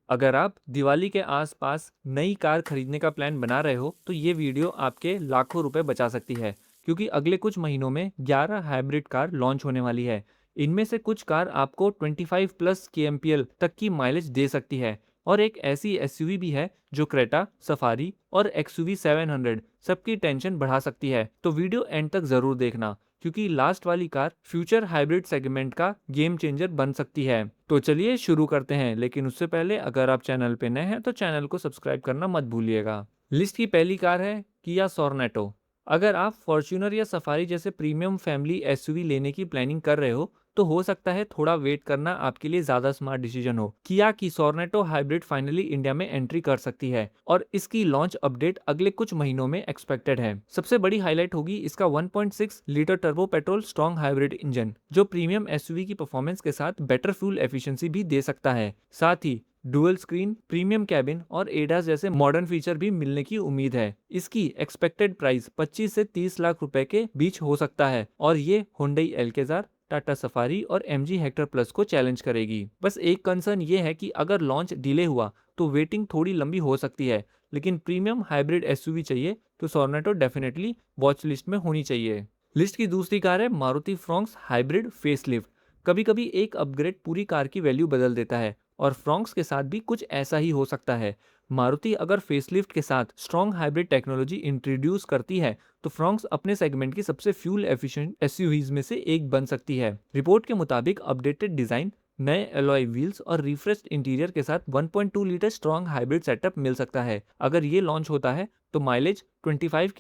अगर आप दिवाली के आसपास नई कार खरीदने का प्लान बना रहे हो तो ये वीडियो आपके लाखों रुपए बचा सकती है, क्योंकि अगले कुछ महीनों में 11 हाइब्रिड कार लॉन्च होने वाली है। इनमें से कुछ कार आपको 25 प्लस के तक की माइलेज दे सकती है, और एक ऐसी एसयूवी भी है जो क्रेटा, सफारी और एक्सयूवी 700 सबकी टेंशन बढ़ा सकती है। तो वीडियो एंड तक जरूर देखना, क्योंकि लास्ट वाली कार फ्यूचर हाइब्रिड सेगमेंट का गेम चेंजर बन सकती है। तो चलिए शुरू करते हैं, लेकिन उससे पहले अगर आप चैनल पे नए हैं तो चैनल को सब्सक्राइब करना मत भूलिएगा। लिस्ट की पहली कार है किया सोर्नेटो। अगर आप फॉर्च्यूनर या सफारी जैसे प्रीमियम फैमिली एसयूवी लेने की प्लानिंग कर रहे हो सकता है थोड़ा वेट करना आपके लिए ज्यादा स्मार्ट डिसीजन हो। किया की सोर्नेटो हाइब्रिड फाइनली इंडिया में एंट्री कर सकती है, और इसकी लॉन्च अपडेट अगले कुछ महीनों में एक्सपेक्टेड है। सबसे बड़ी हाईलाइट होगी इसका 1.6 litre turbo petrol strong hybrid engine, जो प्रीमियम एसयूवी की परफॉर्मेंस के साथ बेटर फ्यूल एफिशिएंसी भी दे सकता है। साथ ही डुअल स्क्रीन, प्रीमियम कैबिन और एडास जैसे मॉडर्न फीचर भी मिलने की उम्मीद है। इसकी एक्सपेक्टेड प्राइस 25 से 30 लाख रुपए के बीच हो सकता है, और ये हुंडई एल्केजार, टाटा सफारी और एमजी हेक्टर प्लस को चैलेंज करेगी। बस एक कंसर्न ये है कि अगर लॉन्च डिले हुआ तो वेटिंग थोड़ी लंबी हो सकती है, लेकिन प्रीमियम हाइब्रिड एसयूवी चाहिए तो सोर्नेटो डेफिनेटली वॉच लिस्ट में होनी चाहिए। लिस्ट की दूसरी कार है मारुति फ्रॉन्क्स हाइब्रिड फेसलिफ्ट। कभी कभी एक अपग्रेड पूरी कार की वैल्यू बदल देता है, और फ्रॉन्क्स के साथ भी कुछ ऐसा ही हो सकता है। मारुति अगर फेसलिफ्ट के साथ स्ट्रॉन्ग हाइब्रिड टेक्नोलॉजी इंट्रोड्यूस करती है तो फ्रॉन्क्स अपने सेगमेंट की सबसे फ्यूल एफिशिएंट एसयूवीज में से एक बन सकती है। रिपोर्ट के मुताबिक अपडेटेड डिजाइन, नए एलॉय व्हील्स और रिफ्रेश्ड इंटीरियर के साथ 1.2 लीटर स्ट्रॉन्ग हाइब्रिड सेटअप मिल सकता है। अगर ये लॉन्च होता है तो माइलेज 25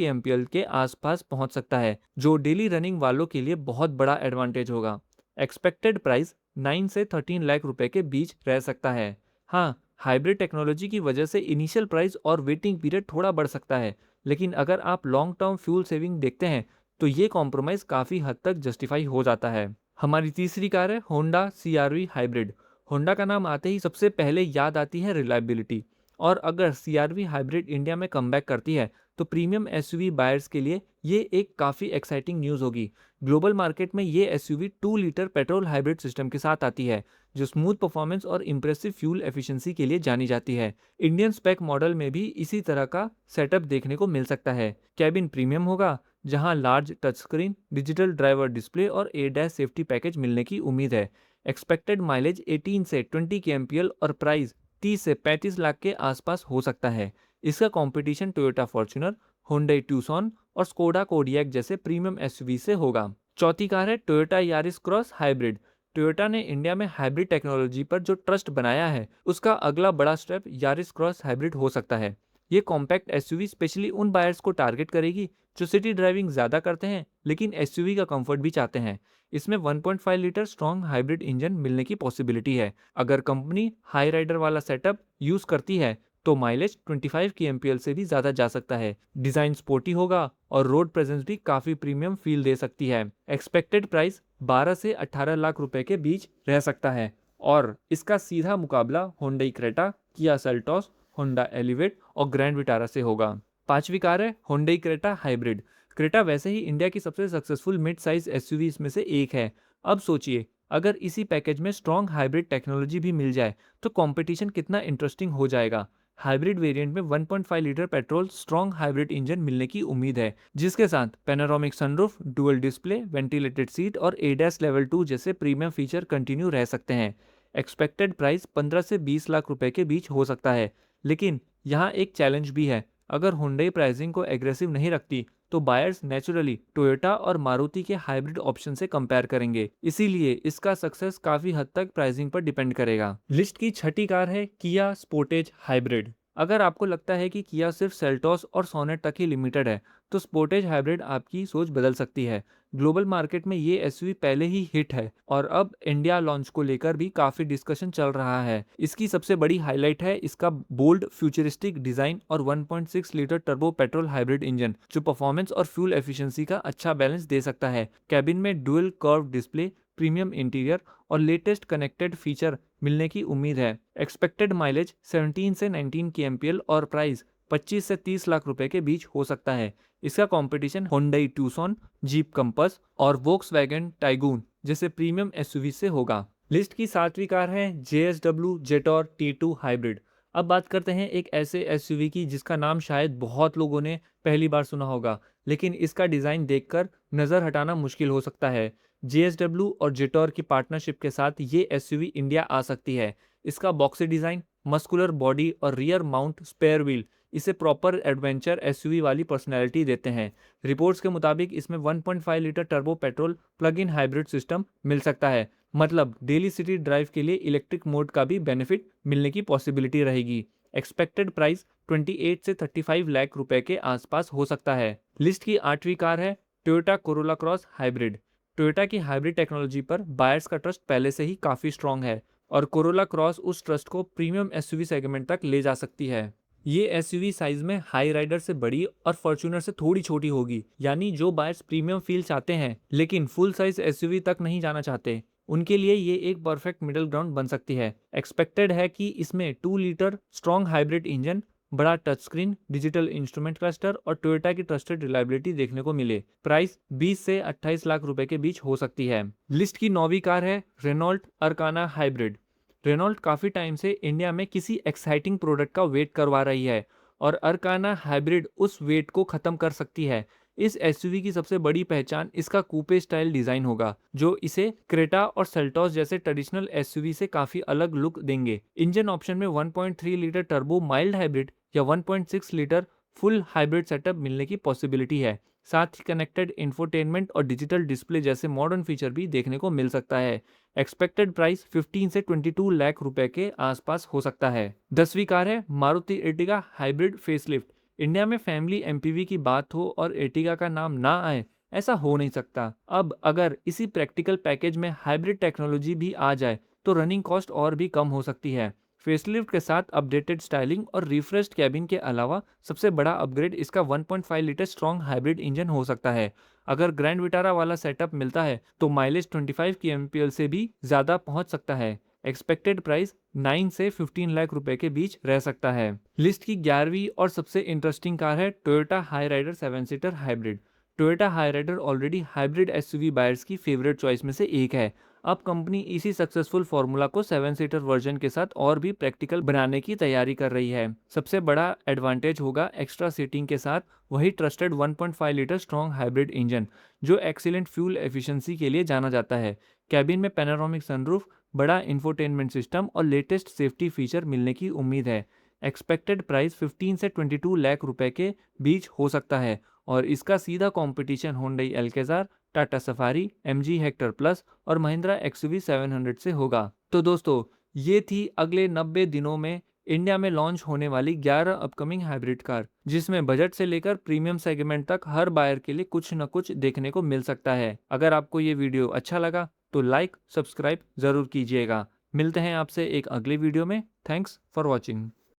के आसपास पहुंच सकता है, जो डेली रनिंग वालों के लिए बहुत बड़ा एडवांटेज होगा। एक्सपेक्टेड प्राइस 9 से 13 लाख रुपए के बीच रह सकता है। हाँ, हाइब्रिड टेक्नोलॉजी की वजह से इनिशियल प्राइस और वेटिंग पीरियड थोड़ा बढ़ सकता है, लेकिन अगर आप लॉन्ग टर्म फ्यूल सेविंग देखते हैं तो ये कॉम्प्रोमाइज काफ़ी हद तक जस्टिफाई हो जाता है। हमारी तीसरी कार है होंडा सीआरवी हाइब्रिड। होंडा का नाम आते ही सबसे पहले याद आती है रिलायबिलिटी, और अगर सीआरवी हाइब्रिड इंडिया में कमबैक करती है तो प्रीमियम एसयूवी बायर्स के लिए ये एक काफ़ी एक्साइटिंग न्यूज़ होगी। ग्लोबल मार्केट में ये SUV 2 litre petrol hybrid system के साथ आती है, जो स्मूथ परफॉर्मेंस और इम्प्रेसिव फ्यूल एफिशिएंसी के लिए जानी जाती है। इंडियन स्पेक मॉडल में भी इसी तरह का सेटअप देखने को मिल सकता है। कैबिन प्रीमियम होगा, जहां large touch screen, digital driver display और एडैस सेफ्टी पैकेज मिलने की उम्मीद है। एक्सपेक्टेड माइलेज 18 से 20 के और प्राइस 30 से 35 लाख के आसपास हो सकता है। इसका competition Toyota Fortuner, Hyundai Tucson और स्कोडा कोडियक जैसे प्रीमियम एसयूवी से होगा। चौथी कार है Toyota Yaris cross hybrid. Toyota ने इंडिया में हाइब्रिड टेक्नोलॉजी पर जो ट्रस्ट बनाया है, उसका अगला बड़ा स्टेप यारिस क्रॉस हाइब्रिड हो सकता है। ये कॉम्पैक्ट एसयूवी स्पेशली उन बायर्स को टारगेट करेगी जो सिटी ड्राइविंग ज्यादा करते हैं लेकिन एसयूवी का कंफर्ट भी चाहते हैं। इसमें 1.5 लीटर स्ट्रॉन्ग हाइब्रिड इंजन मिलने की पॉसिबिलिटी है। अगर कंपनी हाई राइडर वाला सेटअप यूज करती है तो माइलेज 25 के से भी ज्यादा जा सकता है। डिजाइन स्पोर्टी होगा और रोड प्रेजेंस भी काफी प्रीमियम फील दे सकती है। एक्सपेक्टेड प्राइस 12 से 18 लाख रुपए के बीच रह सकता है, और इसका सीधा मुकाबला Hyundai Creta, Kia Seltos, Honda elevate और ग्रैंड विटारा से होगा। पांचवी कार है होंडई क्रेटा हाइब्रिड। क्रेटा वैसे ही इंडिया की सबसे सक्सेसफुल मिड साइज एसयूवी में से एक है। अब सोचिए, अगर इसी पैकेज में स्ट्रॉन्ग हाइब्रिड टेक्नोलॉजी भी मिल जाए तो कंपटीशन कितना इंटरेस्टिंग हो जाएगा। हाइब्रिड वेरिएंट में 1.5 litre petrol strong hybrid engine मिलने की उम्मीद है, जिसके साथ panoramic sunroof, dual display, ventilated seat और एडैस लेवल 2 जैसे प्रीमियम फीचर कंटिन्यू रह सकते हैं। एक्सपेक्टेड प्राइस 15 से 20 लाख रुपए के बीच हो सकता है, लेकिन यहाँ एक चैलेंज भी है। अगर हुंडई प्राइसिंग को एग्रेसिव नहीं रखती तो बायर्स नेचुरली टोयोटा और मारुति के हाइब्रिड ऑप्शन से कंपेयर करेंगे, इसीलिए इसका सक्सेस काफी हद तक प्राइसिंग पर डिपेंड करेगा। लिस्ट की छठी कार है किया स्पोर्टेज हाइब्रिड। अगर आपको लगता है कि किया सिर्फ सेल्टॉस और सोनेट तक ही लिमिटेड है तो स्पोर्टेज हाइब्रिड आपकी सोच बदल सकती है। ग्लोबल मार्केट में ये एसयूवी पहले ही हिट है, और अब इंडिया लॉन्च को लेकर भी काफी डिस्कशन चल रहा है। इसकी सबसे बड़ी हाईलाइट है इसका बोल्ड फ्यूचरिस्टिक डिजाइन और 1.6 litre turbo petrol hybrid engine, जो परफॉर्मेंस और फ्यूल एफिशिएंसी का अच्छा बैलेंस दे सकता है। कैबिन में dual curve display, premium interior और लेटेस्ट कनेक्टेड फीचर मिलने की उम्मीद है। एक्सपेक्टेड माइलेज 17 से 19 के और प्राइस 25 से 30 लाख रुपए के बीच हो सकता है। इसका competition Hyundai Tucson, jeep compass और वोक्सवैगन टाइगून जैसे प्रीमियम एसयूवी से होगा। लिस्ट की 7वीं कार है JSW जेटॉर T2 हाइब्रिड। अब बात करते हैं एक ऐसे एसयूवी की जिसका नाम शायद बहुत लोगों ने पहली बार सुना होगा, लेकिन इसका डिज़ाइन देखकर नज़र हटाना मुश्किल हो सकता है। JSW और जेटॉर की पार्टनरशिप के साथ ये एसयूवी इंडिया आ सकती है। इसका बॉक्सी डिज़ाइन, मस्कुलर बॉडी और रियर माउंट स्पेयर व्हील इसे प्रॉपर एडवेंचर एसयूवी वाली पर्सनैलिटी देते हैं। रिपोर्ट्स के मुताबिक इसमें 1.5 litre turbo petrol plug in hybrid system मिल सकता है, मतलब डेली सिटी ड्राइव के लिए इलेक्ट्रिक मोड का भी बेनिफिट मिलने की पॉसिबिलिटी रहेगी। एक्सपेक्टेड प्राइस 28 से 35 लाख रुपए के आसपास हो सकता है। लिस्ट की 8वीं कार है Toyota Corolla cross hybrid. Toyota की हाइब्रिड टेक्नोलॉजी पर बायर्स का ट्रस्ट पहले से ही काफ़ी स्ट्रांग है और कोरोला क्रॉस उस ट्रस्ट को प्रीमियम एसयूवी सेगमेंट तक ले जा सकती है। ये एसयूवी साइज में हाई राइडर से बड़ी और फॉर्च्यूनर से थोड़ी छोटी होगी, यानी जो बायर्स प्रीमियम फील चाहते हैं लेकिन फुल साइज एसयूवी तक नहीं जाना चाहते, उनके लिए ये एक परफेक्ट मिडिल ग्राउंड बन सकती है। एक्सपेक्टेड है कि इसमें 2 लीटर स्ट्रॉन्ग हाइब्रिड इंजन, बड़ा touch screen, digital instrument cluster और टोयोटा की ट्रस्टेड रिलायबिलिटी देखने को मिले। प्राइस 20 से 28 लाख रुपए के बीच हो सकती है। लिस्ट की 9वीं कार है रेनॉल्ट अर्काना हाइब्रिड। रेनॉल्ट काफ़ी टाइम से इंडिया में किसी एक्साइटिंग प्रोडक्ट का वेट करवा रही है और अर्काना हाइब्रिड उस वेट को ख़त्म कर सकती है। इस एसयूवी की सबसे बड़ी पहचान इसका कूपे स्टाइल डिज़ाइन होगा, जो इसे क्रेटा और सेल्टॉस जैसे ट्रेडिशनल एसयूवी से काफ़ी अलग लुक देंगे। इंजन ऑप्शन में 1.3 लीटर टर्बो माइल्ड हाइब्रिड या 1.6 लीटर फुल हाइब्रिड सेटअप मिलने की पॉसिबिलिटी है। साथ ही कनेक्टेड इंफोटेनमेंट और डिजिटल डिस्प्ले जैसे मॉडर्न फीचर भी देखने को मिल सकता है। एक्सपेक्टेड प्राइस 15 से 22 लाख रुपए के आसपास हो सकता है। 10वीं कार है Maruti Ertiga hybrid facelift. India में फैमिली एमपीवी की बात हो और एर्टिगा का नाम ना आए, ऐसा हो नहीं सकता। अब अगर इसी प्रैक्टिकल पैकेज में हाइब्रिड टेक्नोलॉजी भी आ जाए तो रनिंग कॉस्ट और भी कम हो सकती है। फेसलिफ्ट के साथ अपडेटेड स्टाइलिंग और रिफ्रेश्ड कैबिन के अलावा सबसे बड़ा अपग्रेड इसका 1.5 लीटर स्ट्रॉन्ग हाइब्रिड इंजन हो सकता है। अगर ग्रैंड विटारा वाला सेटअप मिलता है तो माइलेज 25 की एमपीएल से भी ज़्यादा पहुंच सकता है। एक्सपेक्टेड प्राइस 9 से 15 लाख रुपए के बीच रह सकता है। लिस्ट की 11वीं और सबसे इंटरेस्टिंग कार है Toyota Hyryder 7 seater hybrid. Toyota Hyryder already hybrid SUV buyers की फेवरेट चॉइस में से एक है। अब कंपनी इसी सक्सेसफुल फॉर्मूला को 7 सीटर वर्जन के साथ और भी प्रैक्टिकल बनाने की तैयारी कर रही है। सबसे बड़ा एडवांटेज होगा एक्स्ट्रा सीटिंग के साथ वही trusted 1.5 litre strong hybrid engine, जो एक्सीलेंट फ्यूल एफिशिएंसी के लिए जाना जाता है। कैबिन में पैनोरामिक सनरूफ, बड़ा इंफोटेनमेंट सिस्टम और लेटेस्ट सेफ्टी फीचर मिलने की उम्मीद है। एक्सपेक्टेड प्राइस 15 से 22 लाख रुपए के बीच हो सकता है और इसका सीधा competition Hyundai Alcazar, Tata Safari, MG Hector Plus और महिंद्रा एक्सयूवी 700 से होगा। तो दोस्तों, ये थी अगले 90 दिनों में इंडिया में लॉन्च होने वाली 11 अपकमिंग हाइब्रिड कार, जिसमें बजट से लेकर प्रीमियम सेगमेंट तक हर बायर के लिए कुछ न कुछ देखने को मिल सकता है। अगर आपको ये वीडियो अच्छा लगा तो लाइक सब्सक्राइब ज़रूर कीजिएगा। मिलते हैं आपसे एक अगले वीडियो में। Thanks for watching.